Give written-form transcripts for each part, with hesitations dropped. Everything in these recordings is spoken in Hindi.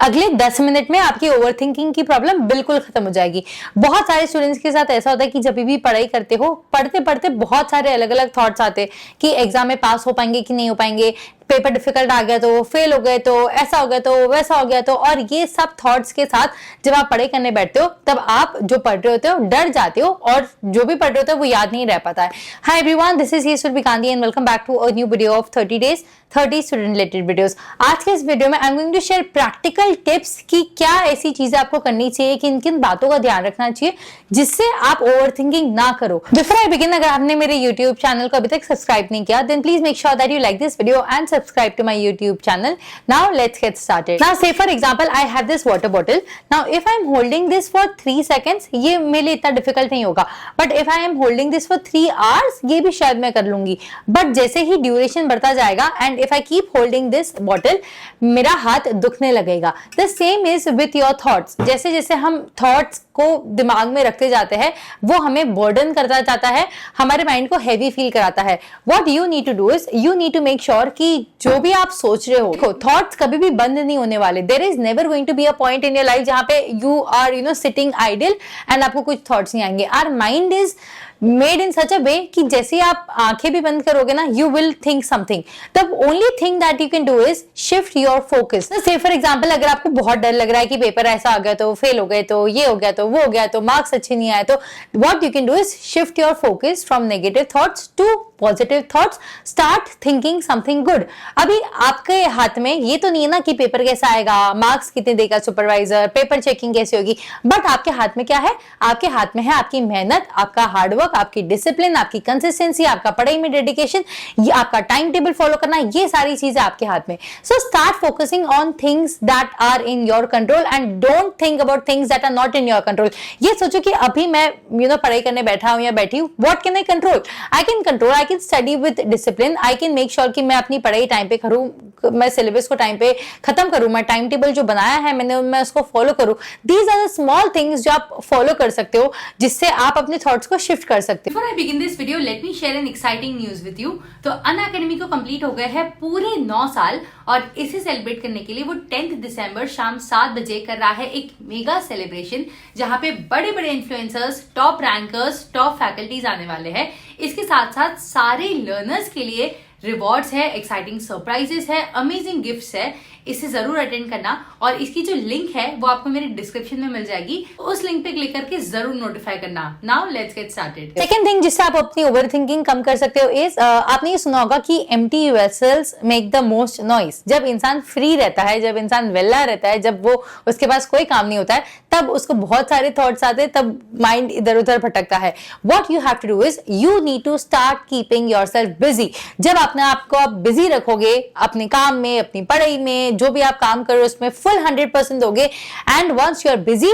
अगले 10 मिनट में आपकी ओवरथिंकिंग की प्रॉब्लम बिल्कुल खत्म हो जाएगी। बहुत सारे स्टूडेंट्स के साथ ऐसा होता है कि जब भी पढ़ाई करते हो, पढ़ते पढ़ते बहुत सारे अलग अलग थॉट्स आते हैं कि एग्जाम में पास हो पाएंगे कि नहीं हो पाएंगे, पेपर डिफिकल्ट आ गया तो, फेल हो गए तो, ऐसा हो गया तो, वैसा हो गया तो। और ये सब थॉट्स के साथ जब आप पढ़ाई करने बैठते हो तब आप जो पढ़ रहे होते हो डर जाते हो और जो भी पढ़ रहे होते हो वो याद नहीं रह पाता है। Hi everyone, this is Surbhi Gandhi and welcome back to a new video of 30 days 30 student related videos. आज के इस वीडियो में I am going to share practical tips कि क्या ऐसी चीजें आपको करनी चाहिए, किन किन बातों का ध्यान रखना चाहिए जिससे आप ओवरथिंकिंग ना करो। बिफोर आई बिगिन, अगर आपने मेरे YouTube चैनल को अभी तक सब्सक्राइब नहीं किया then please make sure that you like this video and subscribe to my YouTube channel. Now let's get started. Now say for example I have this water bottle. Now if I am holding this for 3 seconds, ये मेरे लिए इतना डिफिकल्ट नहीं होगा, but if I am holding this for 3 hours, ये भी शायद मैं कर लूंगी। बट जैसे ही ड्यूरेशन बढ़ता जाएगा and if I keep holding this bottle, मेरा हाथ दुखने लगेगा। The same is with your thoughts. जैसे जैसे हम थॉट्स को दिमाग में रखते जाते हैं वो हमें बर्डन करता जाता है, हमारे माइंड को हैवी फील कराता है। What you need to do is you need to make sure कि जो भी आप सोच रहे हो, थॉट्स कभी भी बंद नहीं होने वाले। There is never going to be a point in your life जहां पे you are sitting idle and आपको कुछ थॉट्स नहीं आएंगे। Our mind is made in such a way कि जैसे आप आंखें भी बंद करोगे ना, यू विल थिंक समथिंग। तब only thing that you can do is shift your focus. Say for example अगर आपको बहुत डर लग रहा है कि पेपर ऐसा आ गया तो, फेल हो गए तो, ये हो गया तो, वो हो गया तो, मार्क्स अच्छे नहीं आए तो, what you can do is shift your focus from negative thoughts to positive thoughts. Start thinking something good. अभी आपके हाथ में ये तो नहीं है ना कि पेपर कैसा आएगा, मार्क्स कितने देगा सुपरवाइजर, पेपर चेकिंग कैसी होगी, बट आपके हाथ में क्या है? आपके हाथ में है आपकी मेहनत, आपका हार्डवर्क, आपकी डिसिप्लिन, आपकी कंसिस्टेंसी, आपका पढ़ाई में डेडिकेशन, ये आपका टाइम टेबल फॉलो करना, ये सारी चीजें आपके हाथ में। So start focusing on things that are in your control and don't think about things that are not in your control. ये सोचो कि अभी मैं पढ़ाई करने बैठा हूं या बैठी हूं, what can I control? I can control, I can study with discipline, I can make sure कि मैं अपनी पढ़ाई टाइम पे करूं, मैं सिलेबस को टाइम पे खत्म करूं, मैं टाइम टेबल जो बनाया है मैं उसको फॉलो करूं। These are the small things जो आप फॉलो कर सकते हो जिससे आप अपने थॉट्स को शिफ्ट कर सकते हो। Before I begin this video, let me share an exciting news with you. तो अनअकैडमी को कंप्लीट हो गए हैं पूरे 9 साल और इसे सेलिब्रेट करने के लिए वो 10 दिसंबर शाम 7 बजे कर रहा है एक मेगा सेलिब्रेशन जहां पे बड़े बड़े influencers, top rankers, top faculties आने वाले हैं। इसके साथ साथ सारे लर्नर्स के लिए रिवॉर्ड्स है, एक्साइटिंग सरप्राइजेस है, अमेजिंग गिफ्ट्स है। इसे जरूर अटेंड करना और इसकी जो लिंक है वो आपको मेरे डिस्क्रिप्शन में मिल जाएगी, उस लिंक पे क्लिक करके जरूर नोटिफाई करना। Now let's get started. Second thing जिससे आप अपनी ओवरथिंकिंग कम कर सकते हो इज आपने ये सुना होगा कि empty vessels make the most noise. जब इंसान फ्री रहता है, जब इंसान वेला रहता है, जब वो उसके पास कोई काम नहीं होता है, तब उसको बहुत सारे थॉट्स आते हैं, तब माइंड इधर उधर भटकता है। What you have to do is you need to start keeping yourself busy. जब अपने आप को आप बिजी रखोगे अपने काम में, अपनी पढ़ाई में, जो भी आप काम कर रहे हो उसमें फुल 100% दोगे and once you are busy,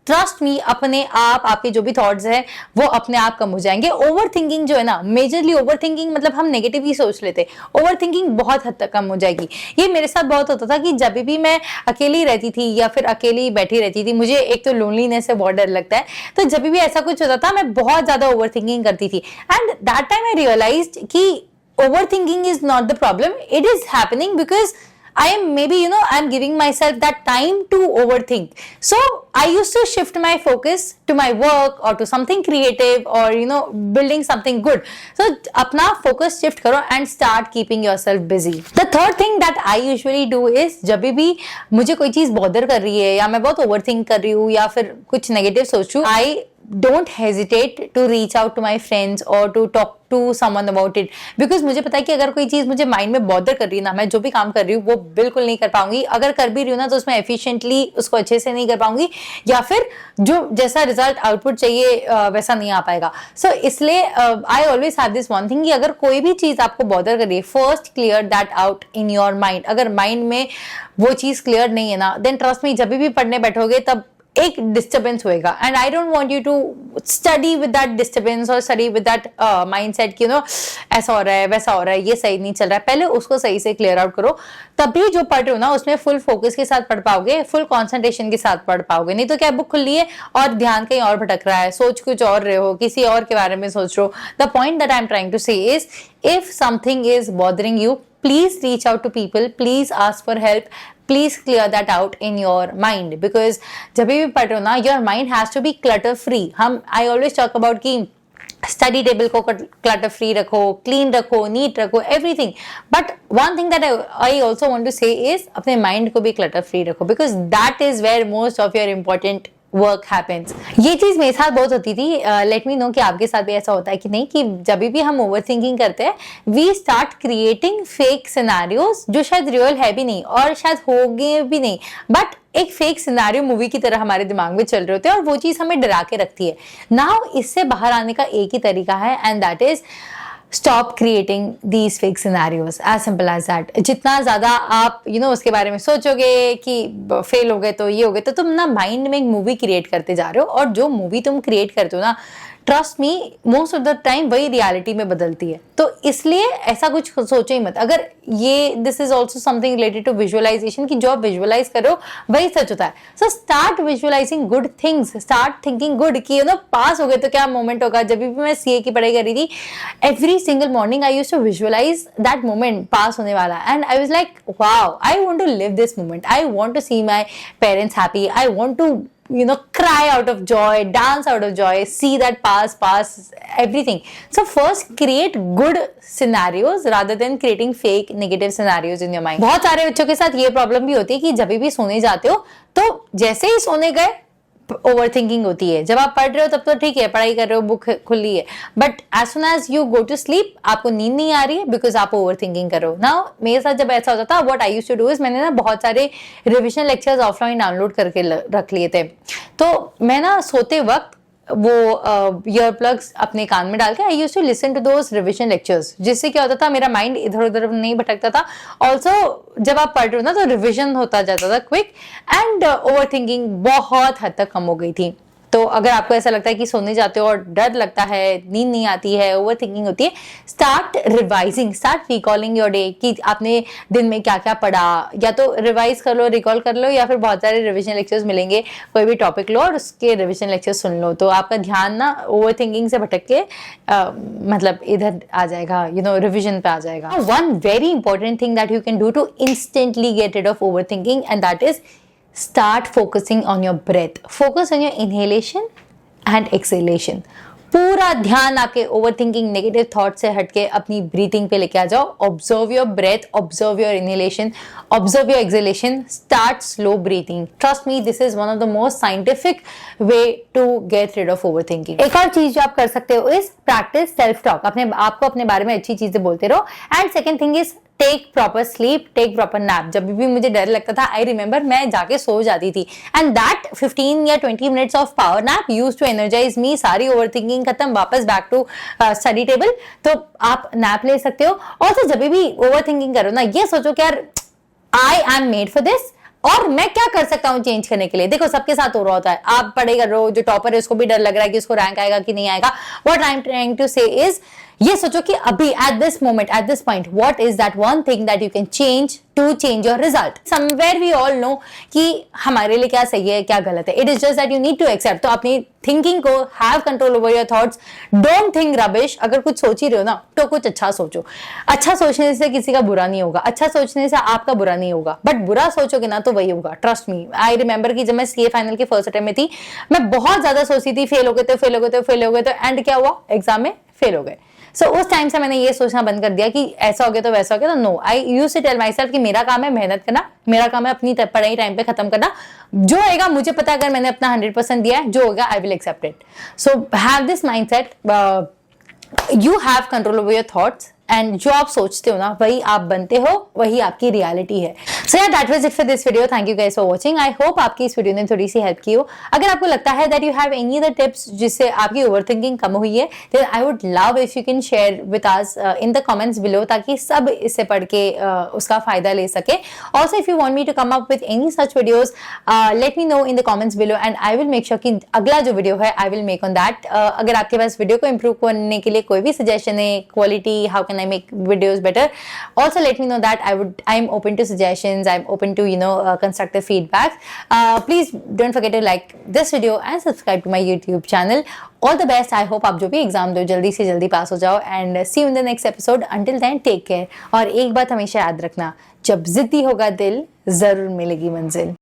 trust me, अपने आप आपके जो भी थॉट्स हैं वो अपने आप कम हो जाएंगे। ओवर थिंकिंग जो है ना, मेजरली ओवर थिंकिंग मतलब हम नेगेटिव ही सोच लेते, ओवर थिंकिंग बहुत हद तक कम हो जाएगी। ये मेरे साथ बहुत होता था कि जब भी मैं अकेली रहती थी या फिर अकेली बैठी रहती थी, मुझे एक तो लोनलीनेस से बहुत डर लगता है, तो जब भी ऐसा कुछ होता था मैं बहुत ज्यादा ओवर थिंकिंग करती थी and that time I realised कि overthinking is not the problem. It is happening because I am maybe I'm giving myself that time to overthink. So I used to shift my focus to my work or to something creative or building something good. So अपना focus shift करो and start keeping yourself busy. The third thing that I usually do is जब भी मुझे कोई चीज bother कर रही है या मैं बहुत overthink कर रही हूँ या फिर कुछ negative सोच रही हूँ, I don't hesitate to reach out to my friends or to talk to someone about it because मुझे पता है कि अगर कोई चीज मुझे माइंड में बॉदर कर रही है ना, मैं जो भी काम कर रही हूँ वो बिल्कुल नहीं कर पाऊंगी। अगर कर भी रही हूँ ना तो उसमें एफिशिएंटली उसको अच्छे से नहीं कर पाऊंगी या फिर जो जैसा रिजल्ट आउटपुट चाहिए वैसा नहीं आ पाएगा। सो इसलिए I always have this one thing कि अगर कोई भी चीज आपको बॉदर कर रही है, first clear that out in your mind. अगर माइंड में वो चीज क्लियर नहीं है ना, देन ट्रस्ट मी, जब भी पढ़ने बैठोगे तब एक डिस्टर्बेंस होएगा and I don't want you to study with that disturbance और स्टडी विद दैट माइंडसेट कि ऐसा हो रहा है, वैसा हो रहा है, ये सही नहीं चल रहा है। पहले उसको सही से क्लियर आउट करो, तभी जो पढ़ रहे हो ना उसमें फुल फोकस के साथ पढ़ पाओगे, फुल कंसंट्रेशन के साथ पढ़ पाओगे। नहीं तो क्या बुक खुली है और ध्यान कहीं और भटक रहा है, सोच कुछ और रहे हो, किसी और के बारे में सोच रहे हो। The point that I am trying to say is if something is bothering you, please reach out to people, please ask for help, please clear that out in your mind, because जब भी पढ़ रहे हो ना, your mind has to be clutter free. I always talk about कि स्टडी टेबल को क्लटर फ्री रखो, क्लीन रखो, नीट रखो, everything. But one thing that I also want to say is अपने माइंड को भी क्लटर फ्री रखो, because that is where most of your important work happens. ये चीज मेरे साथ बहुत होती थी. लेट मी नो कि आपके साथ भी ऐसा होता है कि नहीं, कि जब भी हम ओवर थिंकिंग करते हैं we start creating fake scenarios जो शायद रियल है भी नहीं और शायद होंगे भी नहीं, बट एक फेक सिनेरियो मूवी की तरह हमारे दिमाग में चल रहे होते हैं और वो चीज हमें डरा के रखती है. नाउ इससे बाहर आने का एक ही तरीका है, and that is stop creating these fake scenarios. As simple as that. जितना ज्यादा आप उसके बारे में सोचोगे कि फेल हो गए तो ये हो गए, तो तुम ना माइंड में एक मूवी क्रिएट करते जा रहे हो, और जो मूवी तुम क्रिएट करते हो ना, trust me, most of the time वही रियलिटी में बदलती है. तो इसलिए ऐसा कुछ सोचो ही मत. अगर ये this is also something related to visualisation, कि जो आप विजुअलाइज करो वही सच होता है. So start visualising good things, start thinking good, कि पास हो गए तो क्या मोमेंट होगा. जब भी मैं सीए की पढ़ाई कर रही थी, every single morning I used to visualise that moment pass होने वाला, and I was like wow, I want to live this moment, I want to see my parents happy, I want to cry out of joy, dance out of joy, see that pass everything. So first create good scenarios rather than creating fake negative scenarios in your mind. बहुत सारे बच्चों के साथ ये प्रॉब्लम भी होती है कि जब भी सोने जाते हो तो जैसे ही सोने गए ओवर थिंकिंग होती है. जब आप पढ़ रहे हो तब तो ठीक है, पढ़ाई कर रहे हो, बुक खुली है, but as soon as you go to sleep आपको नींद नहीं आ रही है बिकॉज आप ओवर थिंकिंग कर रहे हो. नाउ मेरे साथ जब ऐसा होता था, what I used to do is, मैंने ना बहुत सारे रिविजन लेक्चर्स ऑफलाइन डाउनलोड करके रख लिए थे. तो मैं ना सोते वक्त वो ईयर प्लग्स अपने कान में डाल के I used to listen to those revision lectures, जिससे क्या होता था, मेरा माइंड इधर उधर नहीं भटकता था. ऑल्सो जब आप पढ़ रहे हो ना तो रिविजन होता जाता था क्विक, एंड ओवर थिंकिंग बहुत हद तक कम हो गई थी. तो अगर आपको ऐसा लगता है कि सोने जाते हो और डर लगता है, नींद नहीं आती है, ओवर थिंकिंग होती है, start revising, start recalling your day, कि आपने दिन में क्या क्या पढ़ा. या तो रिवाइज कर लो, रिकॉल कर लो, या फिर बहुत सारे रिविजन लेक्चर्स मिलेंगे, कोई भी टॉपिक लो और उसके रिविजन लेक्चर्स सुन लो. तो आपका ध्यान ना ओवर थिंकिंग से भटक के मतलब इधर आ जाएगा, रिविजन पे आ जाएगा. One very important thing that you can do to instantly get rid of over thinking, and that is start focusing on your breath. Focus on your inhalation and exhalation. पूरा ध्यान आपके ओवरथिंकिंग नेगेटिव थॉट से हटके अपनी ब्रीथिंग पे लेके आ जाओ. Observe your breath, observe your inhalation, observe your exhalation, start slow breathing. Trust me, this is one of the most scientific way to get rid of overthinking. एक और चीज जो आप कर सकते हो इज प्रैक्टिस सेल्फ टॉक. अपने आपको अपने बारे में अच्छी चीजें बोलते रहो. And second thing is take proper sleep, take proper nap. जब भी मुझे डर लगता था, आई रिमेंबर मैं जाके सो जाती थी, एंड दैट 15 या 20 minutes of power nap used to energize me. सारी ओवरथिंकिंग खत्म, वापस बैक टू स्टडी टेबल. तो आप नैप ले सकते हो. और तो जब भी ओवरथिंकिंग करो ना, ये सोचो कि यार I am made for this, और मैं क्या कर सकता हूँ चेंज करने के लिए. देखो सबके साथ हो रहा होता है, आप पढ़ाई कर रहे हो, जो टॉपर है उसको भी डर लग रहा है कि उसको रैंक आएगा कि नहीं आएगा. What I am trying to say is, ये सोचो कि अभी at this moment, at this point, what is that one thing that you can change to change your result. Somewhere we all know कि हमारे लिए क्या सही है क्या गलत है. It is just that you need to accept. तो अपनी थिंकिंग को have control over your thoughts. Don't think rubbish. अगर कुछ सोच ही रहे हो ना तो कुछ अच्छा सोचो. अच्छा सोचने से किसी का बुरा नहीं होगा, अच्छा सोचने से आपका बुरा नहीं होगा, बट बुरा सोचोगे ना तो वही होगा. ट्रस्ट मी, आई रिमेंबर कि जब मैं सीए फाइनल के फर्स्ट अटेम्प्ट में थी, मैं बहुत ज्यादा सोचती थी फेल हो गए तो एंड क्या हुआ, एग्जाम में फेल हो गए. सो उस टाइम से मैंने ये सोचना बंद कर दिया कि ऐसा हो गया तो वैसा हो गया. तो no, I used to tell myself कि मेरा काम है मेहनत करना, मेरा काम है अपनी पढ़ाई टाइम पे खत्म करना. जो होगा मुझे पता है, अगर मैंने अपना 100% दिया है, जो होगा I will accept it. So have this mindset. You have control over your thoughts, and जो आप सोचते हो ना वही आप बनते हो, वही आपकी रियलिटी है. सो यार, that was it for this video. Thank you guys for watching. I hope आपकी इस वीडियो ने थोड़ी सी हेल्प की हो. अगर आपको लगता है that you have any other tips जिससे आपकी ओवरथिंकिंग कम हुई है, then I would love if you can share with us in the comments below, ताकि सब इससे पढ़ के उसका फायदा ले सके. Also if you want me to come up with any such videos, let me know in the comments below, and I will make sure कि अगला जो वीडियो है I will make on that. अगर आपके पास वीडियो को इंप्रूव करने के लिए कोई भी सजेशन है, quality, how can I make videos better, also let me know that. I'm open to suggestions, I'm open to constructive feedback. Please don't forget to like this video and subscribe to my YouTube channel. All the best. I hope आप जो भी एग्जाम दो जल्दी से जल्दी पास हो जाओ, and see you in the next episode. Until then, take care. और एक बात हमेशा याद रखना, जब जिद्दी होगा दिल, जरूर मिलेगी मंजिल।